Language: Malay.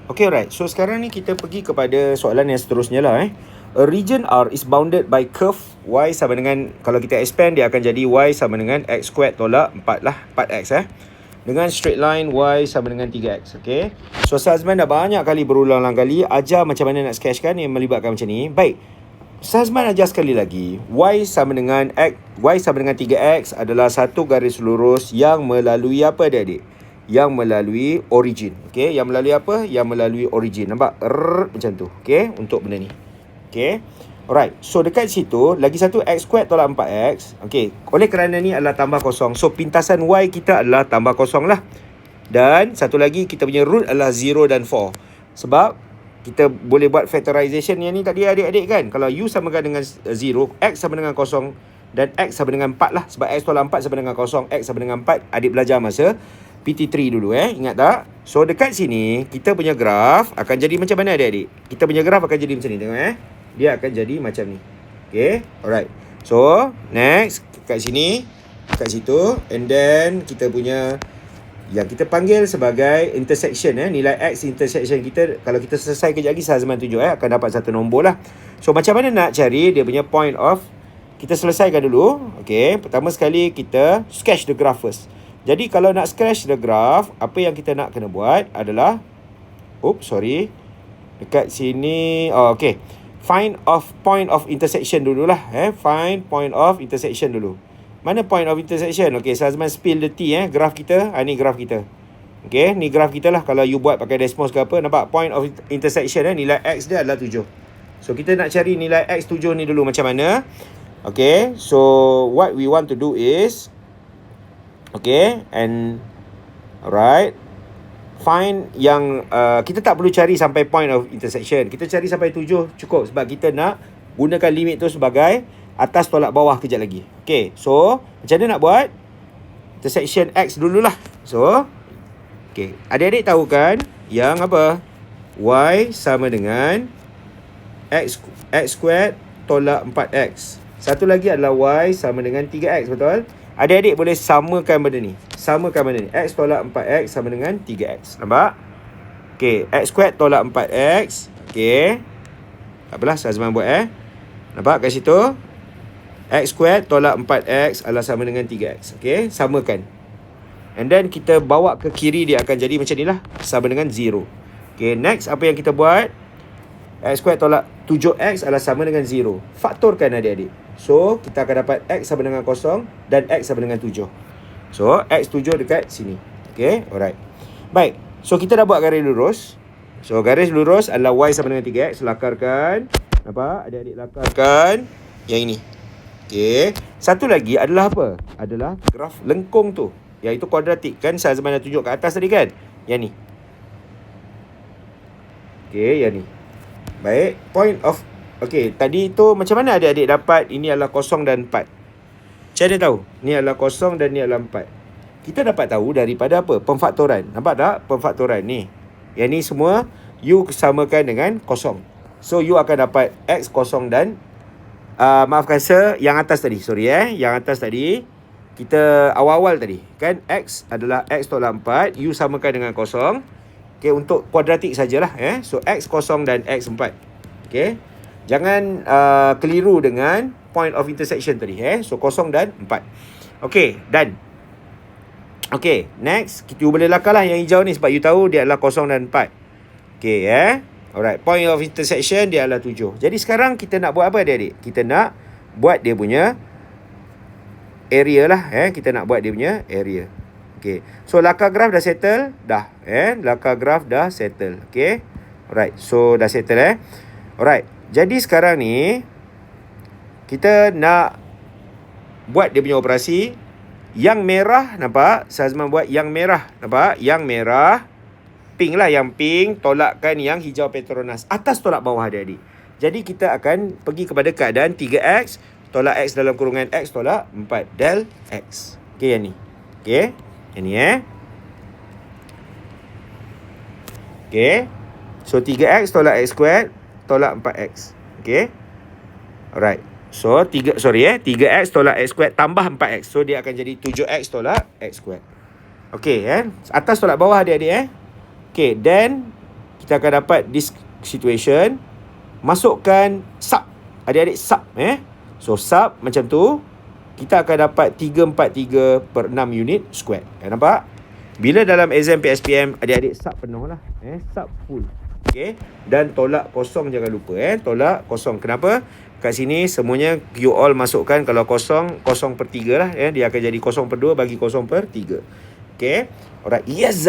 Okay, alright. So sekarang ni kita pergi kepada soalan yang seterusnya lah. A region R is bounded by curve Y sama dengan, kalau kita expand dia akan jadi Y sama dengan X squared tolak 4 lah, 4X dengan straight line Y sama dengan 3X. Okay. So Sazman dah banyak kali berulang-ulang kali ajar macam mana nak sketch kan yang melibatkan macam ni. Baik. Sazman ajar sekali lagi. Y sama dengan 3X adalah satu garis lurus yang melalui apa adik-adik? Yang melalui origin. Okay. Yang melalui apa? Yang melalui origin. Nampak? Macam tu. Okay. Untuk benda ni. Okay. Alright. So dekat situ lagi satu X squared tolak 4X. Okay. Oleh kerana ni adalah tambah kosong. So pintasan Y kita adalah tambah kosong lah. Dan satu lagi kita punya root adalah 0 dan 4. Sebab kita boleh buat factorization yang ni tadi adik-adik kan. Kalau U samakan dengan 0, X sama dengan kosong dan X sama dengan 4 lah. Sebab X tolak 4 sama dengan kosong, X sama dengan 4. Adik belajar masa PT3 dulu ingat tak? So dekat sini kita punya graf akan jadi macam mana adik-adik? Kita punya graf akan jadi macam ni, tengok dia akan jadi macam ni. Okay, alright. So next kat sini, kat situ, and then kita punya yang kita panggil sebagai intersection nilai X intersection kita, kalau kita selesai kejap lagi Sazman tunjuk akan dapat satu nombor lah. So macam mana nak cari dia punya point of, kita selesaikan dulu. Okay, pertama sekali kita sketch the graph first. Jadi kalau nak sketch the graph, apa yang kita nak kena buat adalah, dekat sini, okay, find point of intersection dululah. Find point of intersection dulu. Mana point of intersection? Okay, Sazman spill the tea graf kita. Ni graf kita. Okay, ni graf kita lah. Kalau you buat pakai Desmos ke apa, nampak point of intersection nilai X dia adalah 7. So kita nak cari nilai X 7 ni dulu macam mana. Okay, so what we want to do is, okay, and alright, find yang kita tak perlu cari sampai point of intersection. Kita cari sampai 7 cukup, sebab kita nak gunakan limit tu sebagai atas tolak bawah kejap lagi. Okay, so macam mana nak buat? Intersection X dululah. So, okay, adik-adik tahu kan yang apa? Y sama dengan X squared tolak 4X. Satu lagi adalah Y sama dengan 3X, betul? Adik-adik boleh samakan benda ni. Samakan benda ni. X tolak 4X sama dengan 3X. Nampak? Okay, X squared tolak 4X. Okay. Tak apalah, Sazman buat Nampak kat situ? X squared tolak 4X adalah sama dengan 3X. Okay, samakan. And then kita bawa ke kiri, dia akan jadi macam ni lah. Sama dengan 0. Okay, next apa yang kita buat? X squared tolak 7X adalah sama dengan 0. Faktorkan adik-adik. So, kita akan dapat X sama dengan 0 dan X sama dengan 7. So, X 7 dekat sini. Okay, alright. Baik, so kita dah buat garis lurus. So, garis lurus adalah Y sama dengan 3X. Lakarkan. Nampak? Adik-adik lakarkan yang ini. Okay, satu lagi adalah apa? Adalah graf lengkung tu, iaitu kuadratik. Kan Sazman dah tunjuk kat atas tadi kan? Yang ni. Okay, yang ni. Baik, point of, okay, tadi tu macam mana adik-adik dapat ini adalah 0 dan 4? Macam mana tahu? Ni adalah 0 dan ni adalah 4. Kita dapat tahu daripada apa? Pemfaktoran. Nampak tak? Pemfaktoran ni. Yang ni semua U samakan dengan 0. So, U akan dapat X 0 dan maafkan saya, yang atas tadi, yang atas tadi kita awal-awal tadi kan, X adalah X tolak 4, U samakan dengan 0. Okay, untuk kuadratik sajalah so X 0 dan X 4. Okay, jangan keliru dengan point of intersection tadi so 0 dan 4. Okay, done. Okay, next kita boleh lakarlah yang hijau ni, sebab you tahu dia adalah 0 dan 4. Okay, alright, point of intersection dia adalah 7. Jadi sekarang kita nak buat apa adik-adik? Kita nak buat dia punya area lah. Kita nak buat dia punya area. Okay, so lakar graf dah settle? Dah. Lakar graf dah settle. Okay, alright, so dah settle alright, jadi sekarang ni kita nak buat dia punya operasi. Yang merah, nampak? Sazman buat yang merah. Nampak? Yang merah, pink lah, yang pink tolakkan yang hijau Petronas. Atas tolak bawah adik-adik. Jadi kita akan pergi kepada keadaan 3X tolak X dalam kurungan X tolak 4 del X. Okay, yang ni. Okay, yang ni Okay, so 3X tolak X squared tolak 4X. Okay, alright. So 3X tolak X squared tambah 4X. So dia akan jadi 7X tolak X squared. Okay, atas tolak bawah adik-adik Okay, then kita akan dapat this situation. Masukkan sub. Adik-adik sub. So sub macam tu. Kita akan dapat 343 per 6 unit square. Nampak? Bila dalam exam PSPM, adik-adik sub penuh lah. Sub full. Okay. Dan tolak kosong jangan lupa. Tolak kosong. Kenapa? Kat sini semuanya you all masukkan. Kalau kosong, 0/3 lah. Dia akan jadi 0/2 bagi 0/3. Okay. Alright. Yes.